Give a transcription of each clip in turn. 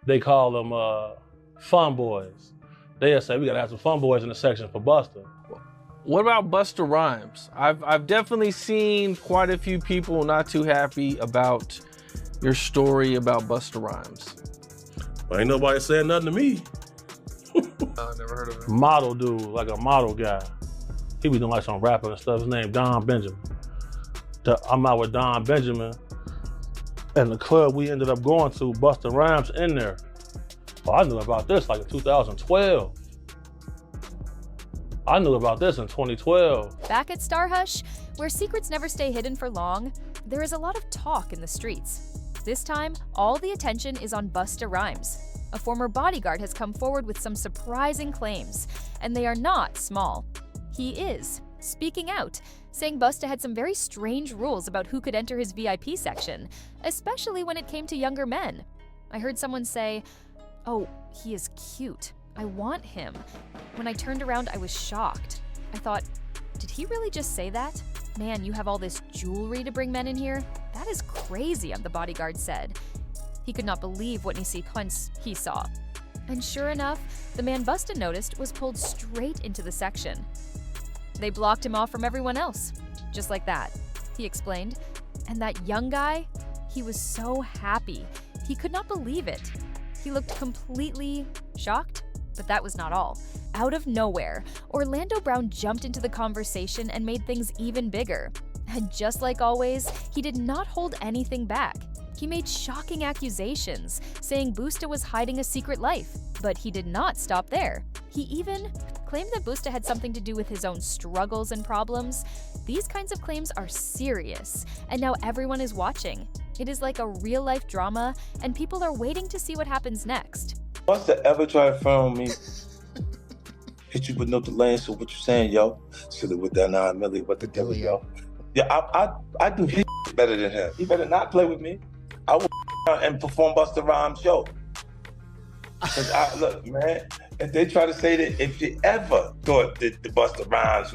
They call them fun boys. They'll say, we gotta have some fun boys in the section for Busta. What about Busta Rhymes? I've definitely seen quite a few people not too happy about your story about Busta Rhymes. Well, ain't nobody saying nothing to me. I never heard of him. Model dude, like a model guy. He be doing like some rapping and stuff. His name Don Benjamin. I'm out with Don Benjamin. And the club we ended up going to, Busta Rhymes in there. Well, I knew about this like in 2012. I knew about this in 2012. Back at Star Hush, where secrets never stay hidden for long, there is a lot of talk in the streets. This time, all the attention is on Busta Rhymes. A former bodyguard has come forward with some surprising claims, and they are not small. He is speaking out, saying Busta had some very strange rules about who could enter his VIP section, especially when it came to younger men. I heard someone say, "Oh, he is cute. I want him." When I turned around, I was shocked. I thought, did he really just say that? "Man, you have all this jewelry to bring men in here? That is crazy," the bodyguard said. He could not believe what sequence he saw. And sure enough, the man Busta noticed was pulled straight into the section. They blocked him off from everyone else. Just like that, he explained. And that young guy, he was so happy. He could not believe it. He looked completely shocked, but that was not all. Out of nowhere, Orlando Brown jumped into the conversation and made things even bigger. And just like always, he did not hold anything back. He made shocking accusations, saying Busta was hiding a secret life, but he did not stop there. He even claimed that Busta had something to do with his own struggles and problems. These kinds of claims are serious, and now everyone is watching. It is like a real-life drama, and people are waiting to see what happens next. Busta ever try to front on me? Hit you with no delay, so what you saying, yo? Silly with that 9 milli, what the devil, yo? Yeah, I do his better than him. He better not play with me. I will and perform Busta Rhymes' show. Cause look, man, if they try to say that if you ever thought that the Busta Rhymes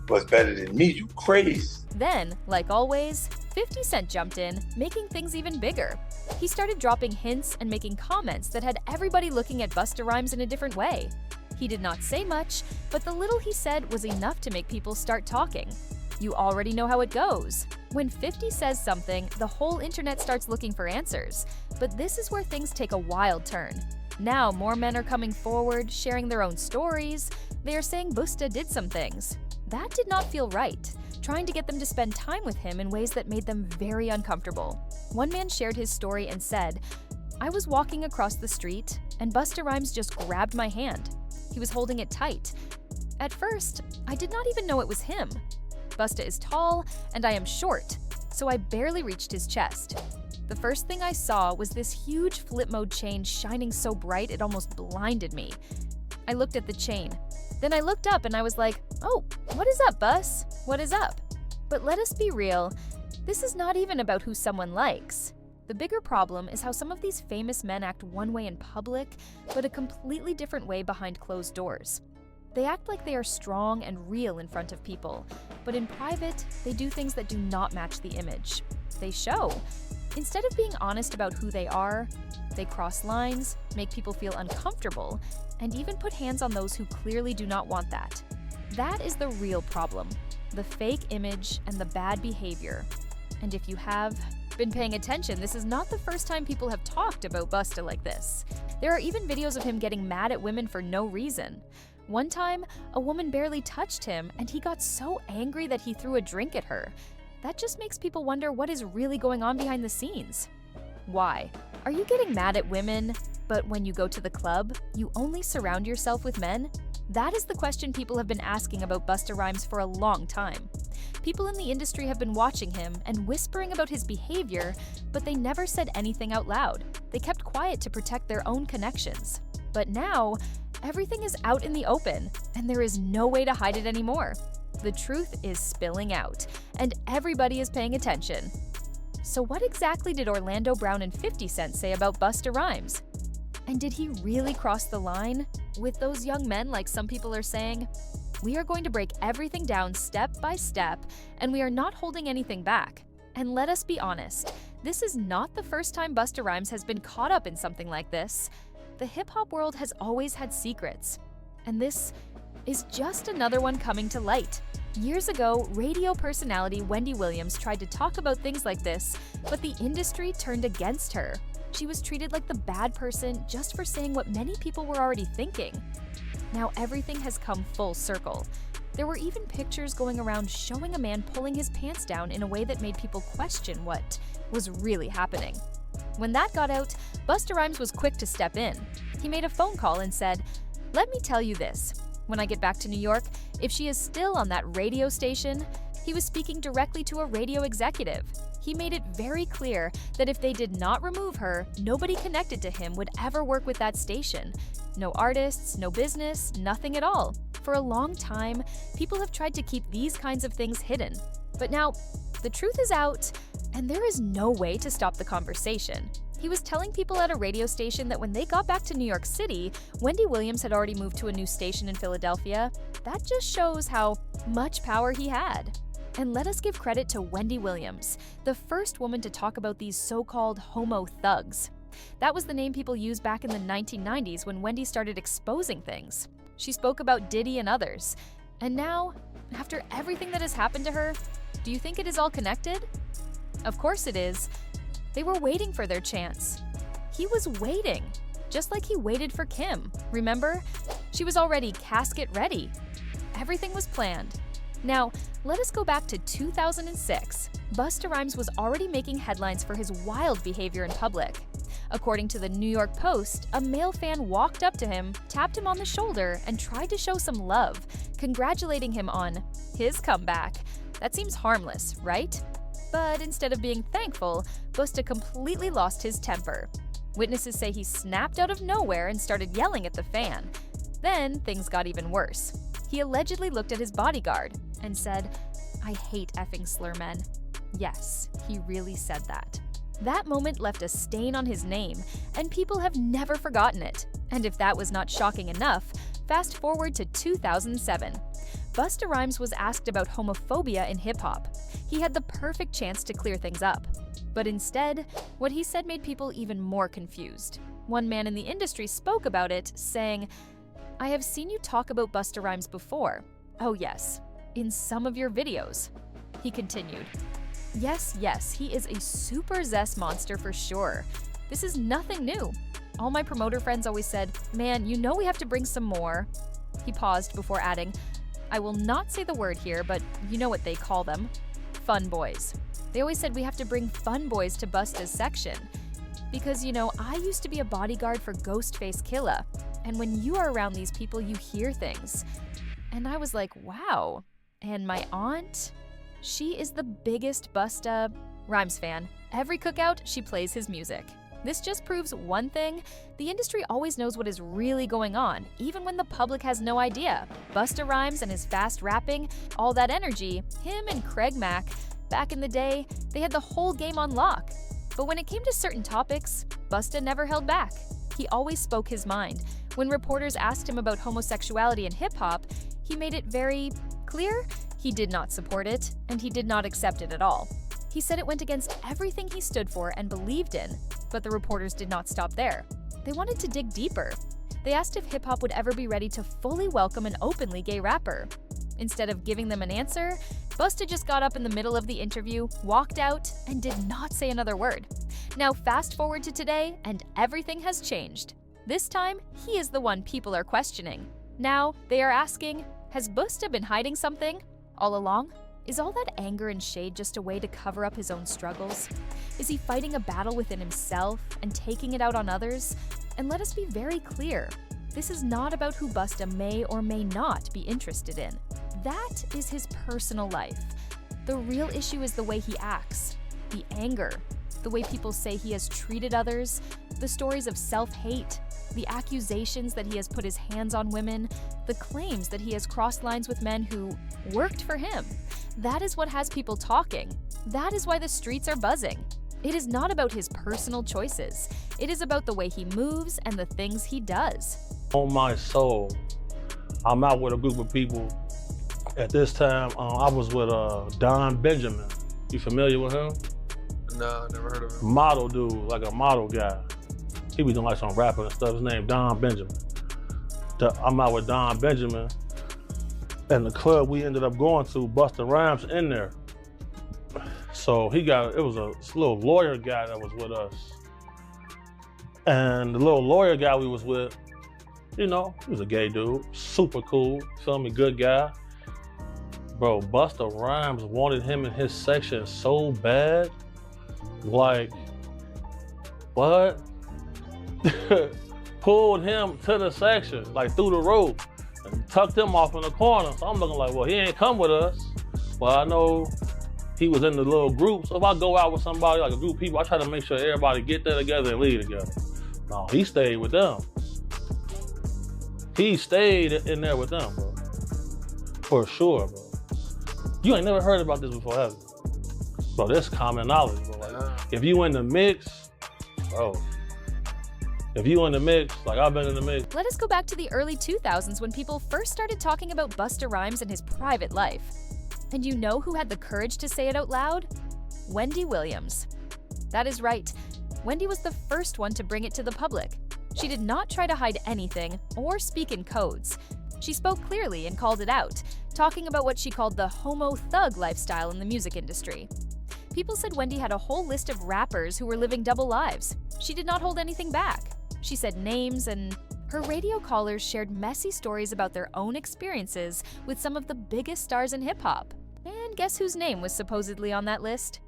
was better than me, you crazy. Then, like always, 50 Cent jumped in, making things even bigger. He started dropping hints and making comments that had everybody looking at Busta Rhymes in a different way. He did not say much, but the little he said was enough to make people start talking. You already know how it goes. When 50 says something, the whole internet starts looking for answers. But this is where things take a wild turn. Now more men are coming forward, sharing their own stories. They are saying Busta did some things. That did not feel right, trying to get them to spend time with him in ways that made them very uncomfortable. One man shared his story and said, "I was walking across the street, and Busta Rhymes just grabbed my hand. He was holding it tight. At first, I did not even know it was him. Busta is tall, and I am short, so I barely reached his chest. The first thing I saw was this huge flip mode chain shining so bright it almost blinded me. I looked at the chain. Then I looked up and I was like, oh, what is up, Bus? What is up? But let us be real, this is not even about who someone likes. The bigger problem is how some of these famous men act one way in public, but a completely different way behind closed doors. They act like they are strong and real in front of people, but in private, they do things that do not match the image. They show. Instead of being honest about who they are, they cross lines, make people feel uncomfortable, and even put hands on those who clearly do not want that. That is the real problem, the fake image and the bad behavior. And if you have been paying attention, this is not the first time people have talked about Busta like this. There are even videos of him getting mad at women for no reason. One time, a woman barely touched him, and he got so angry that he threw a drink at her. That just makes people wonder what is really going on behind the scenes. Why? Are you getting mad at women, but when you go to the club, you only surround yourself with men? That is the question people have been asking about Busta Rhymes for a long time. People in the industry have been watching him and whispering about his behavior, but they never said anything out loud. They kept quiet to protect their own connections. But now, everything is out in the open, and there is no way to hide it anymore. The truth is spilling out, and everybody is paying attention. So what exactly did Orlando Brown and 50 Cent say about Busta Rhymes? And did he really cross the line with those young men like some people are saying? We are going to break everything down step by step, and we are not holding anything back. And let us be honest, This is not the first time Busta Rhymes has been caught up in something like this. The hip-hop world has always had secrets, and this is just another one coming to light. Years ago, radio personality Wendy Williams tried to talk about things like this, but the industry turned against her. She was treated like the bad person just for saying what many people were already thinking. Now everything has come full circle. There were even pictures going around showing a man pulling his pants down in a way that made people question what was really happening. When that got out, Busta Rhymes was quick to step in. He made a phone call and said, "Let me tell you this. When I get back to New York, if she is still on that radio station," he was speaking directly to a radio executive. He made it very clear that if they did not remove her, nobody connected to him would ever work with that station. No artists, no business, nothing at all. For a long time, people have tried to keep these kinds of things hidden. But now, the truth is out, and there is no way to stop the conversation. He was telling people at a radio station that when they got back to New York City, Wendy Williams had already moved to a new station in Philadelphia. That just shows how much power he had. And let us give credit to Wendy Williams, the first woman to talk about these so-called homo thugs. That was the name people used back in the 1990s when Wendy started exposing things. She spoke about Diddy and others. And now, after everything that has happened to her, do you think it is all connected? Of course it is. They were waiting for their chance. He was waiting, just like he waited for Kim. Remember? She was already casket ready. Everything was planned. Now, let us go back to 2006. Busta Rhymes was already making headlines for his wild behavior in public. According to the New York Post, a male fan walked up to him, tapped him on the shoulder, and tried to show some love, congratulating him on his comeback. That seems harmless, right? But instead of being thankful, Busta completely lost his temper. Witnesses say he snapped out of nowhere and started yelling at the fan. Then things got even worse. He allegedly looked at his bodyguard and said, "I hate effing slur men." Yes, he really said that. That moment left a stain on his name, and people have never forgotten it. And if that was not shocking enough, fast forward to 2007. Busta Rhymes was asked about homophobia in hip-hop. He had the perfect chance to clear things up. But instead, what he said made people even more confused. One man in the industry spoke about it, saying, "I have seen you talk about Busta Rhymes before. Oh yes, in some of your videos." He continued, Yes, he is a super zest monster for sure. This is nothing new. All my promoter friends always said, "Man, you know we have to bring some more." He paused before adding, "I will not say the word here, but you know what they call them. Fun boys. They always said we have to bring fun boys to Busta's section. Because, you know, I used to be a bodyguard for Ghostface Killah, and when you are around these people, you hear things." And I was like, wow. And my aunt? She is the biggest Busta Rhymes fan. Every cookout, she plays his music. This just proves one thing: the industry always knows what is really going on, even when the public has no idea. Busta Rhymes and his fast rapping, all that energy, him and Craig Mack, back in the day, they had the whole game on lock. But when it came to certain topics, Busta never held back. He always spoke his mind. When reporters asked him about homosexuality in hip-hop, he made it very clear he did not support it, and he did not accept it at all. He said it went against everything he stood for and believed in, but the reporters did not stop there. They wanted to dig deeper. They asked if hip-hop would ever be ready to fully welcome an openly gay rapper. Instead of giving them an answer, Busta just got up in the middle of the interview, walked out, and did not say another word. Now fast forward to today, and everything has changed. This time, he is the one people are questioning. Now, they are asking, has Busta been hiding something all along? Is all that anger and shade just a way to cover up his own struggles? Is he fighting a battle within himself and taking it out on others? And let us be very clear, this is not about who Busta may or may not be interested in. That is his personal life. The real issue is the way he acts, the anger, the way people say he has treated others, the stories of self-hate, the accusations that he has put his hands on women, the claims that he has crossed lines with men who worked for him. That is what has people talking. That is why the streets are buzzing. It is not about his personal choices. It is about the way he moves and the things he does. On my soul, I'm out with a group of people. At this time, I was with Don Benjamin. You familiar with him? No, never heard of him. Model dude, like a model guy. He be doing like some rapping and stuff. His name Don Benjamin. I'm out with Don Benjamin, and the club we ended up going to, Busta Rhymes in there. So it was a little lawyer guy that was with us. And the little lawyer guy we was with, you know, he was a gay dude, super cool, feel me, good guy. Bro, Busta Rhymes wanted him in his section so bad. Like, what? Pulled him to the section, like through the rope, and tucked him off in the corner. So I'm looking like, well, he ain't come with us. But I know he was in the little group. So if I go out with somebody, like a group of people, I try to make sure everybody get there together and leave together. No, he stayed with them. He stayed in there with them, bro. For sure, bro. You ain't never heard about this before, have you? Bro, this common knowledge, bro. Like, if you in the mix, bro. If you in the mix, like I've been in the mix. Let us go back to the early 2000s when people first started talking about Busta Rhymes and his private life. And you know who had the courage to say it out loud? Wendy Williams. That is right. Wendy was the first one to bring it to the public. She did not try to hide anything or speak in codes. She spoke clearly and called it out, talking about what she called the homo thug lifestyle in the music industry. People said Wendy had a whole list of rappers who were living double lives. She did not hold anything back. She said names, and her radio callers shared messy stories about their own experiences with some of the biggest stars in hip-hop. And guess whose name was supposedly on that list?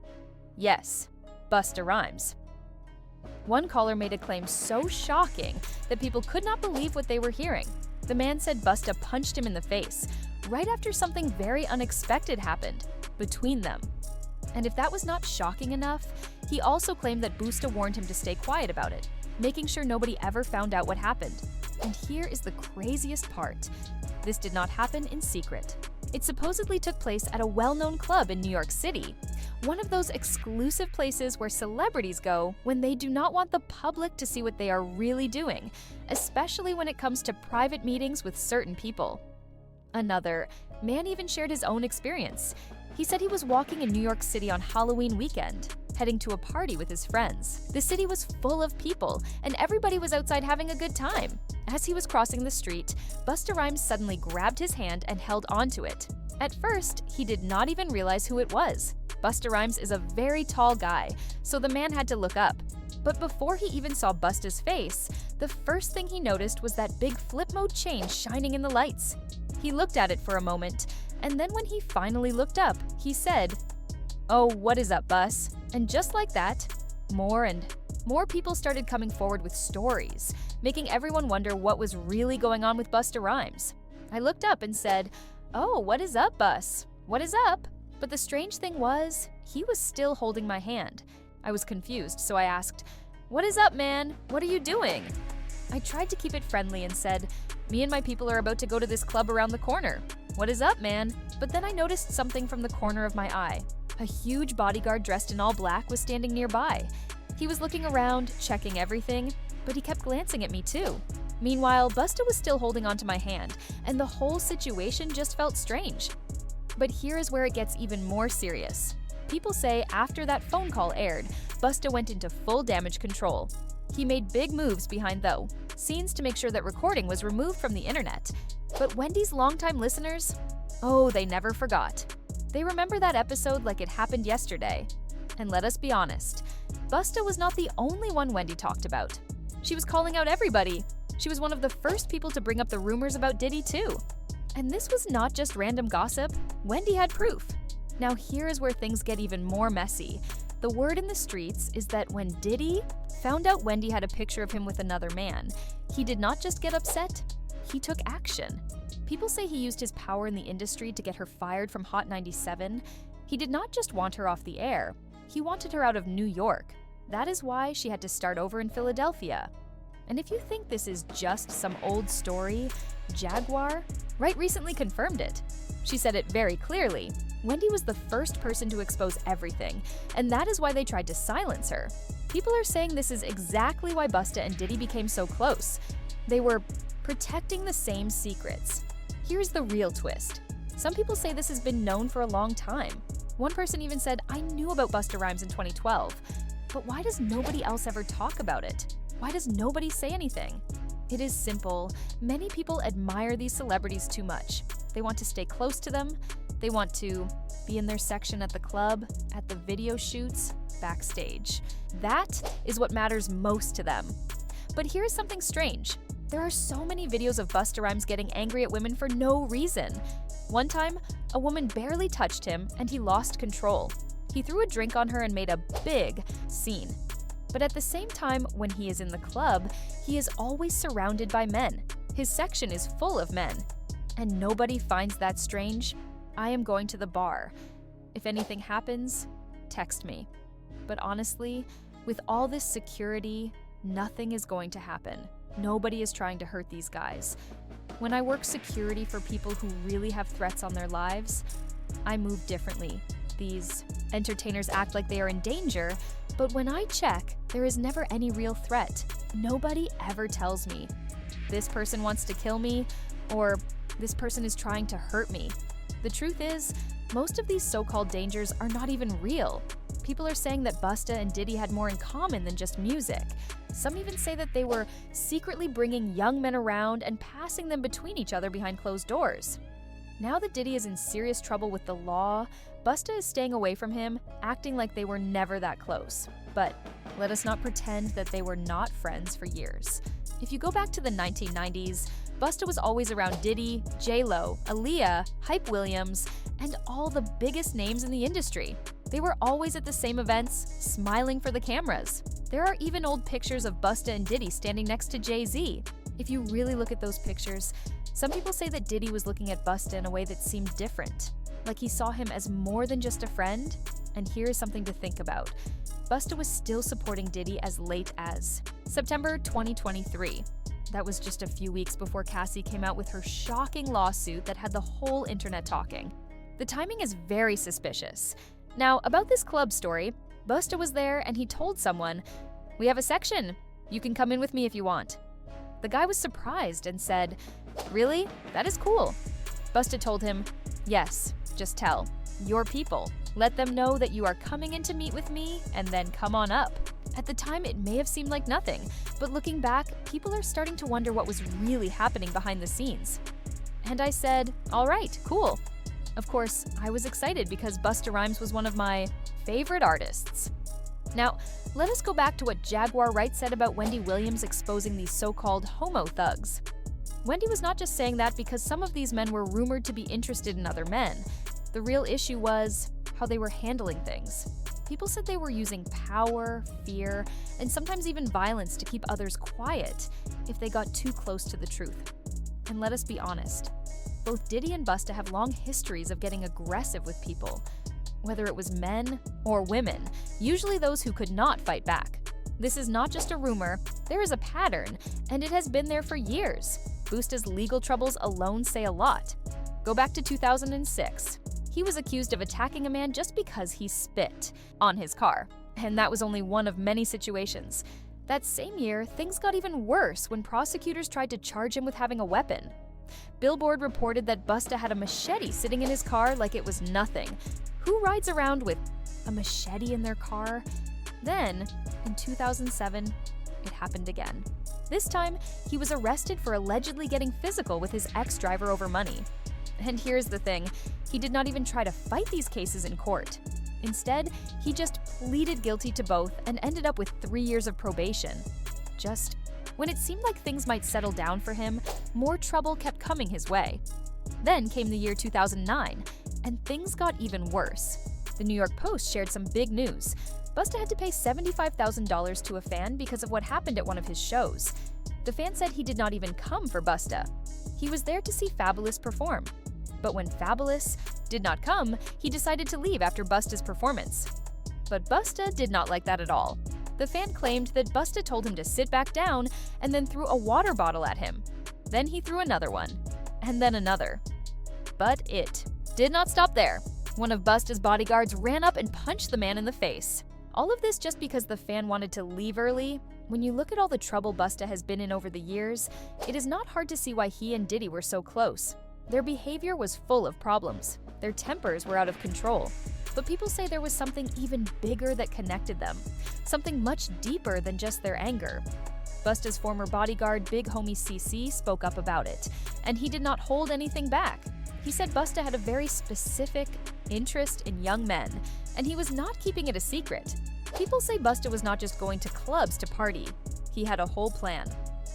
Yes, Busta Rhymes. One caller made a claim so shocking that people could not believe what they were hearing. The man said Busta punched him in the face, right after something very unexpected happened between them. And if that was not shocking enough, he also claimed that Busta warned him to stay quiet about it, making sure nobody ever found out what happened. And here is the craziest part. This did not happen in secret. It supposedly took place at a well-known club in New York City, one of those exclusive places where celebrities go when they do not want the public to see what they are really doing, especially when it comes to private meetings with certain people. Another man even shared his own experience. He said he was walking in New York City on Halloween weekend, heading to a party with his friends. The city was full of people, and everybody was outside having a good time. As he was crossing the street, Busta Rhymes suddenly grabbed his hand and held onto it. At first, he did not even realize who it was. Busta Rhymes is a very tall guy, so the man had to look up. But before he even saw Busta's face, the first thing he noticed was that big flip mode chain shining in the lights. He looked at it for a moment, and then when he finally looked up, he said, "Oh, what is up, Bus?" And just like that, more and more people started coming forward with stories, making everyone wonder what was really going on with Busta Rhymes. I looked up and said, "Oh, what is up, Bus? What is up?" But the strange thing was, he was still holding my hand. I was confused, so I asked, "What is up, man? What are you doing?" I tried to keep it friendly and said, "Me and my people are about to go to this club around the corner. What is up, man?" But then I noticed something from the corner of my eye. A huge bodyguard dressed in all black was standing nearby. He was looking around, checking everything, but he kept glancing at me too. Meanwhile, Busta was still holding onto my hand, and the whole situation just felt strange. But here is where it gets even more serious. People say after that phone call aired, Busta went into full damage control. He made big moves behind the scenes to make sure that recording was removed from the internet. But Wendy's longtime listeners, oh, they never forgot. They remember that episode like it happened yesterday. And let us be honest, Busta was not the only one Wendy talked about. She was calling out everybody. She was one of the first people to bring up the rumors about Diddy too. And this was not just random gossip. Wendy had proof. Now here is where things get even more messy. The word in the streets is that when Diddy found out Wendy had a picture of him with another man, he did not just get upset, he took action. People say he used his power in the industry to get her fired from Hot 97. He did not just want her off the air, he wanted her out of New York. That is why she had to start over in Philadelphia. And if you think this is just some old story, Jaguar recently confirmed it. She said it very clearly. Wendy was the first person to expose everything, and that is why they tried to silence her. People are saying this is exactly why Busta and Diddy became so close. They were protecting the same secrets. Here's the real twist. Some people say this has been known for a long time. One person even said, "I knew about Busta Rhymes in 2012, but why does nobody else ever talk about it? Why does nobody say anything?" It is simple. Many people admire these celebrities too much. They want to stay close to them. They want to be in their section at the club, at the video shoots, backstage. That is what matters most to them. But here's something strange. There are so many videos of Busta Rhymes getting angry at women for no reason. One time, a woman barely touched him and he lost control. He threw a drink on her and made a big scene. But at the same time, when he is in the club, he is always surrounded by men. His section is full of men. And nobody finds that strange. I am going to the bar. If anything happens, text me. But honestly, with all this security, nothing is going to happen. Nobody is trying to hurt these guys. When I work security for people who really have threats on their lives, I move differently. These entertainers act like they are in danger, but when I check, there is never any real threat. Nobody ever tells me, this person wants to kill me, or this person is trying to hurt me. The truth is, most of these so-called dangers are not even real. People are saying that Busta and Diddy had more in common than just music. Some even say that they were secretly bringing young men around and passing them between each other behind closed doors. Now that Diddy is in serious trouble with the law, Busta is staying away from him, acting like they were never that close. But let us not pretend that they were not friends for years. If you go back to the 1990s, Busta was always around Diddy, J-Lo, Aaliyah, Hype Williams, and all the biggest names in the industry. They were always at the same events, smiling for the cameras. There are even old pictures of Busta and Diddy standing next to Jay-Z. If you really look at those pictures, some people say that Diddy was looking at Busta in a way that seemed different, like he saw him as more than just a friend. And here is something to think about. Busta was still supporting Diddy as late as September 2023. That was just a few weeks before Cassie came out with her shocking lawsuit that had the whole internet talking. The timing is very suspicious. Now, about this club story, Busta was there and he told someone, "We have a section. You can come in with me if you want." The guy was surprised and said, "Really? That is cool." Busta told him, "Yes, just tell your people. Let them know that you are coming in to meet with me and then come on up." At the time, it may have seemed like nothing, but looking back, people are starting to wonder what was really happening behind the scenes. And I said, "All right, cool." Of course, I was excited because Busta Rhymes was one of my favorite artists. Now, let us go back to what Jaguar Wright said about Wendy Williams exposing these so-called homo thugs. Wendy was not just saying that because some of these men were rumored to be interested in other men. The real issue was how they were handling things. People said they were using power, fear, and sometimes even violence to keep others quiet if they got too close to the truth. And let us be honest, both Diddy and Busta have long histories of getting aggressive with people, whether it was men or women, usually those who could not fight back. This is not just a rumor, there is a pattern, and it has been there for years. Busta's legal troubles alone say a lot. Go back to 2006. He was accused of attacking a man just because he spit on his car, and that was only one of many situations. That same year, things got even worse when prosecutors tried to charge him with having a weapon. Billboard reported that Busta had a machete sitting in his car like it was nothing. Who rides around with a machete in their car? Then, in 2007, it happened again. This time, he was arrested for allegedly getting physical with his ex-driver over money. And here's the thing, he did not even try to fight these cases in court. Instead, he just pleaded guilty to both and ended up with 3 years of probation. Just when it seemed like things might settle down for him, more trouble kept coming his way. Then came the year 2009, and things got even worse. The New York Post shared some big news. Busta had to pay $75,000 to a fan because of what happened at one of his shows. The fan said he did not even come for Busta. He was there to see Fabulous perform. But when Fabulous did not come, he decided to leave after Busta's performance. But Busta did not like that at all. The fan claimed that Busta told him to sit back down and then threw a water bottle at him. Then he threw another one, and then another. But it did not stop there. One of Busta's bodyguards ran up and punched the man in the face. All of this just because the fan wanted to leave early. When you look at all the trouble Busta has been in over the years, it is not hard to see why he and Diddy were so close. Their behavior was full of problems. Their tempers were out of control. but people say there was something even bigger that connected them, something much deeper than just their anger. Busta's former bodyguard, Big Homie CC, spoke up about it, and he did not hold anything back. He said Busta had a very specific interest in young men, and he was not keeping it a secret. People say Busta was not just going to clubs to party. He had a whole plan.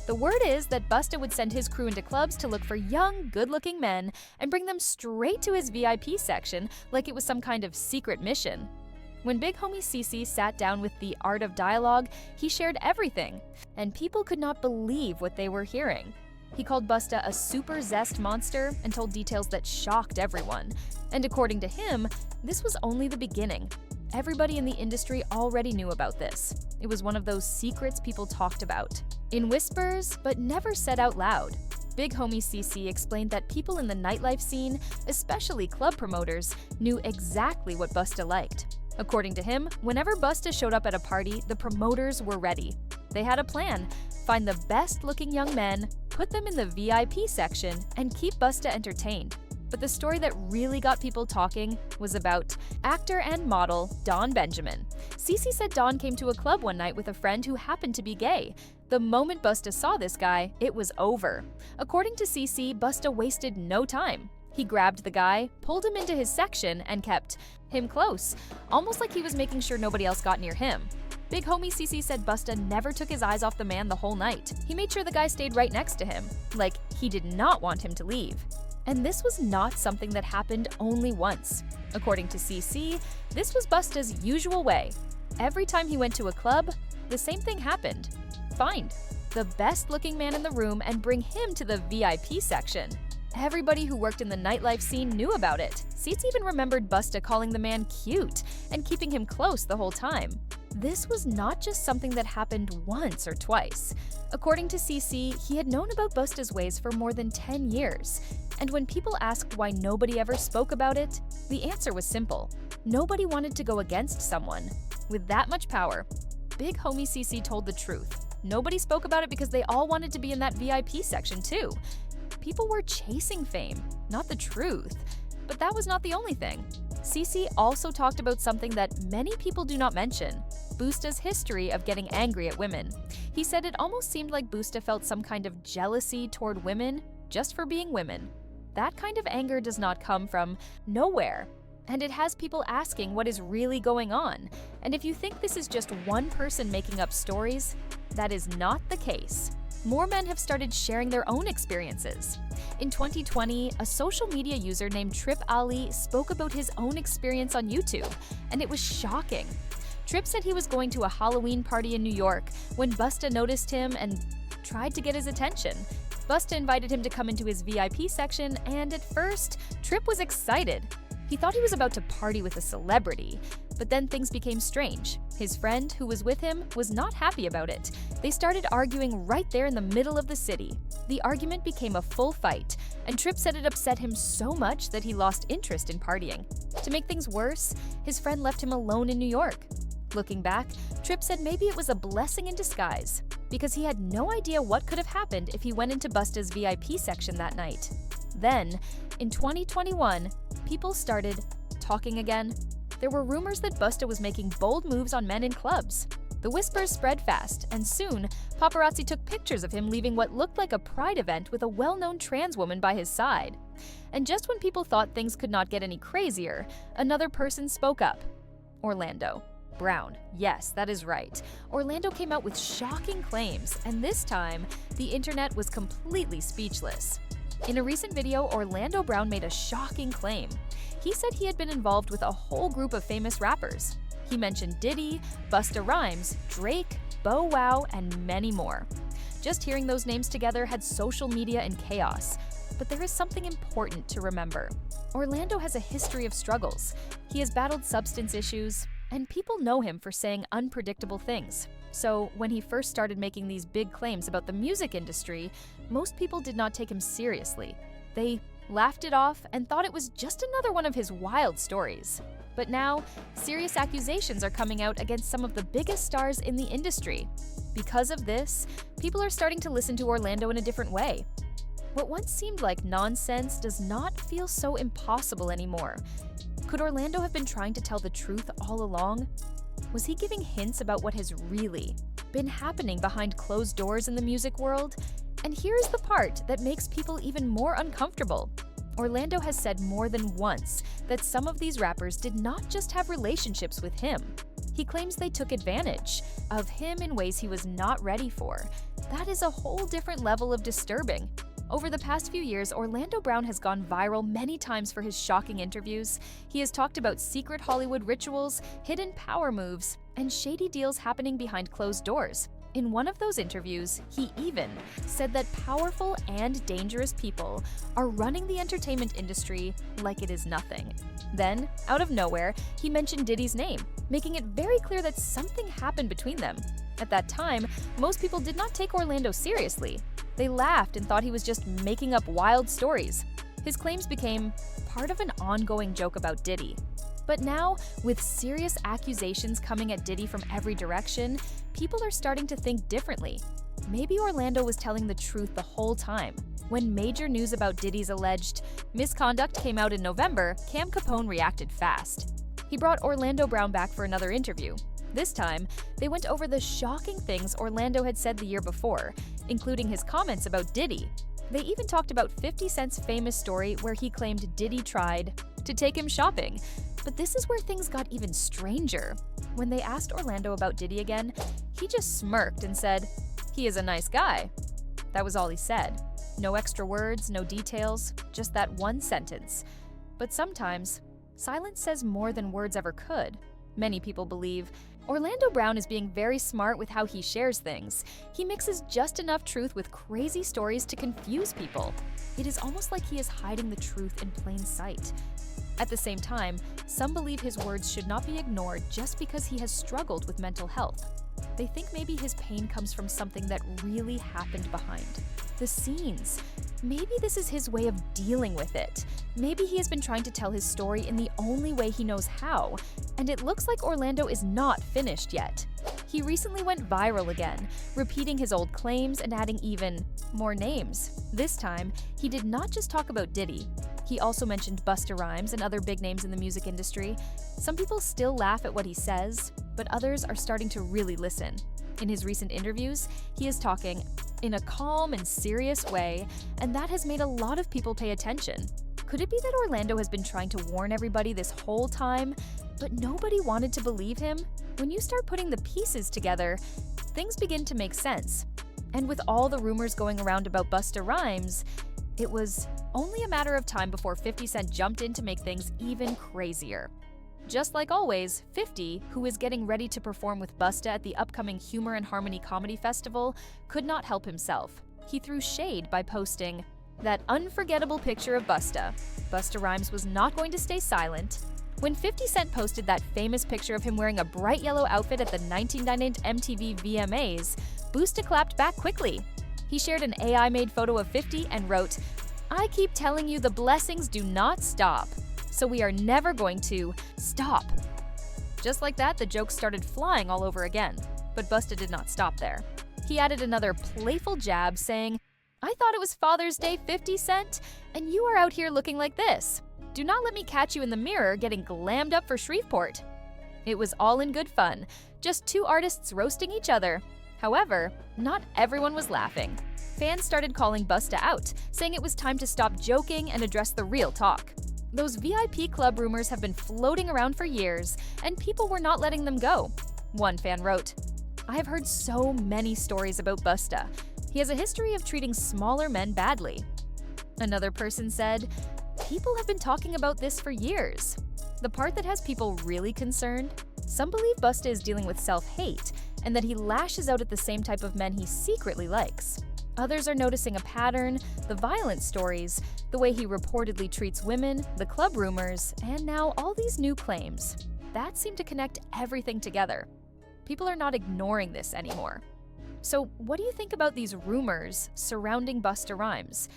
The word is that Busta would send his crew into clubs to look for young, good-looking men and bring them straight to his VIP section like it was some kind of secret mission. When Big Homie CC sat down with the Art of Dialogue, he shared everything, and people could not believe what they were hearing. He called Busta a super zest monster and told details that shocked everyone. And according to him, this was only the beginning. Everybody in the industry already knew about this. It was one of those secrets people talked about, in whispers, but never said out loud. Big Homie CC explained that people in the nightlife scene, especially club promoters, knew exactly what Busta liked. According to him, whenever Busta showed up at a party, the promoters were ready. They had a plan: find the best-looking young men, put them in the VIP section, and keep Busta entertained. But the story that really got people talking was about actor and model Don Benjamin. CC said Don came to a club one night with a friend who happened to be gay. The moment Busta saw this guy, it was over. According to CC, Busta wasted no time. He grabbed the guy, pulled him into his section, and kept him close, almost like he was making sure nobody else got near him. Big Homie CC said Busta never took his eyes off the man the whole night. He made sure the guy stayed right next to him, like he did not want him to leave. And this was not something that happened only once. According to CC, this was Busta's usual way. Every time he went to a club, the same thing happened. Find the best-looking man in the room and bring him to the VIP section. Everybody who worked in the nightlife scene knew about it. CC even remembered Busta calling the man cute and keeping him close the whole time. This was not just something that happened once or twice. According to CC, he had known about Busta's ways for more than 10 years. And when people asked why nobody ever spoke about it, the answer was simple. Nobody wanted to go against someone. With that much power, Big Homie CC told the truth. Nobody spoke about it because they all wanted to be in that VIP section too. People were chasing fame, not the truth. But that was not the only thing. CC also talked about something that many people do not mention: Busta's history of getting angry at women. He said it almost seemed like Busta felt some kind of jealousy toward women just for being women. That kind of anger does not come from nowhere, and it has people asking what is really going on. And if you think this is just one person making up stories, that is not the case. More men have started sharing their own experiences. In 2020, a social media user named Trip Ali spoke about his own experience on YouTube, and it was shocking. Trip said he was going to a Halloween party in New York when Busta noticed him and tried to get his attention. Busta invited him to come into his VIP section, and at first, Trip was excited. He thought he was about to party with a celebrity, but then things became strange. His friend, who was with him, was not happy about it. They started arguing right there in the middle of the city. The argument became a full fight, and Trip said it upset him so much that he lost interest in partying. To make things worse, his friend left him alone in New York. Looking back, Trip said maybe it was a blessing in disguise, because he had no idea what could have happened if he went into Busta's VIP section that night. Then, in 2021, people started talking again. There were rumors that Busta was making bold moves on men in clubs. The whispers spread fast, and soon, paparazzi took pictures of him leaving what looked like a pride event with a well-known trans woman by his side. And just when people thought things could not get any crazier, another person spoke up. Orlando Brown. Yes, that is right. Orlando came out with shocking claims, and this time, the internet was completely speechless. In a recent video, Orlando Brown made a shocking claim. He said he had been involved with a whole group of famous rappers. He mentioned Diddy, Busta Rhymes, Drake, Bow Wow, and many more. Just hearing those names together had social media in chaos. But there is something important to remember. Orlando has a history of struggles. He has battled substance issues, and people know him for saying unpredictable things. So when he first started making these big claims about the music industry, most people did not take him seriously. They laughed it off and thought it was just another one of his wild stories. But now, serious accusations are coming out against some of the biggest stars in the industry. Because of this, people are starting to listen to Orlando in a different way. What once seemed like nonsense does not feel so impossible anymore. Could Orlando have been trying to tell the truth all along? Was he giving hints about what has really been happening behind closed doors in the music world? And here's the part that makes people even more uncomfortable. Orlando has said more than once that some of these rappers did not just have relationships with him. He claims they took advantage of him in ways he was not ready for. That is a whole different level of disturbing. Over the past few years, Orlando Brown has gone viral many times for his shocking interviews. He has talked about secret Hollywood rituals, hidden power moves, and shady deals happening behind closed doors. In one of those interviews, he even said that powerful and dangerous people are running the entertainment industry like it is nothing. Then, out of nowhere, he mentioned Diddy's name, making it very clear that something happened between them. At that time, most people did not take Orlando seriously. They laughed and thought he was just making up wild stories. His claims became part of an ongoing joke about Diddy. But now, with serious accusations coming at Diddy from every direction, people are starting to think differently. Maybe Orlando was telling the truth the whole time. When major news about Diddy's alleged misconduct came out in November, Cam Capone reacted fast. He brought Orlando Brown back for another interview. This time, they went over the shocking things Orlando had said the year before, including his comments about Diddy. They even talked about 50 Cent's famous story where he claimed Diddy tried to take him shopping. But this is where things got even stranger. When they asked Orlando about Diddy again, he just smirked and said, "He is a nice guy." That was all he said. No extra words, no details, just that one sentence. But sometimes, silence says more than words ever could. Many people believe Orlando Brown is being very smart with how he shares things. He mixes just enough truth with crazy stories to confuse people. It is almost like he is hiding the truth in plain sight. At the same time, some believe his words should not be ignored just because he has struggled with mental health. They think maybe his pain comes from something that really happened behind the scenes. Maybe this is his way of dealing with it. Maybe he has been trying to tell his story in the only way he knows how, and it looks like Orlando is not finished yet. He recently went viral again, repeating his old claims and adding even more names. This time, he did not just talk about Diddy. He also mentioned Busta Rhymes and other big names in the music industry. Some people still laugh at what he says, but others are starting to really listen. In his recent interviews, he is talking in a calm and serious way, and that has made a lot of people pay attention. Could it be that Orlando has been trying to warn everybody this whole time, but nobody wanted to believe him? When you start putting the pieces together, things begin to make sense. And with all the rumors going around about Busta Rhymes, it was only a matter of time before 50 Cent jumped in to make things even crazier. Just like always, 50, who is getting ready to perform with Busta at the upcoming Humor and Harmony Comedy Festival, could not help himself. He threw shade by posting that unforgettable picture of Busta. Busta Rhymes was not going to stay silent. When 50 Cent posted that famous picture of him wearing a bright yellow outfit at the 1998 MTV VMAs, Busta clapped back quickly. He shared an AI-made photo of 50 and wrote, "I keep telling you the blessings do not stop. So we are never going to stop." Just like that, the jokes started flying all over again. But Busta did not stop there. He added another playful jab saying, "I thought it was Father's Day, 50 Cent, and you are out here looking like this. Do not let me catch you in the mirror getting glammed up for Shreveport." It was all in good fun, just two artists roasting each other. However, not everyone was laughing. Fans started calling Busta out, saying it was time to stop joking and address the real talk. Those VIP club rumors have been floating around for years, and people were not letting them go. One fan wrote, "I have heard so many stories about Busta. He has a history of treating smaller men badly." Another person said, "People have been talking about this for years." The part that has people really concerned, some believe Busta is dealing with self-hate and that he lashes out at the same type of men he secretly likes. Others are noticing a pattern, the violent stories, the way he reportedly treats women, the club rumors, and now all these new claims. That seem to connect everything together. People are not ignoring this anymore. So what do you think about these rumors surrounding Busta Rhymes?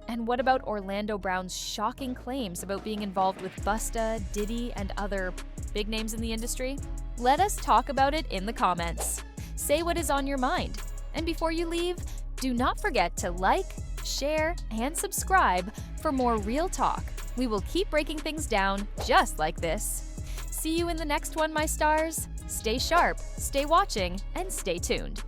And what about Orlando Brown's shocking claims about being involved with Busta, Diddy, and other big names in the industry? Let us talk about it in the comments. Say what is on your mind. And before you leave, do not forget to like, share, and subscribe for more real talk We will keep breaking things down just like this. See you in the next one, my stars. Stay sharp, stay watching, and stay tuned.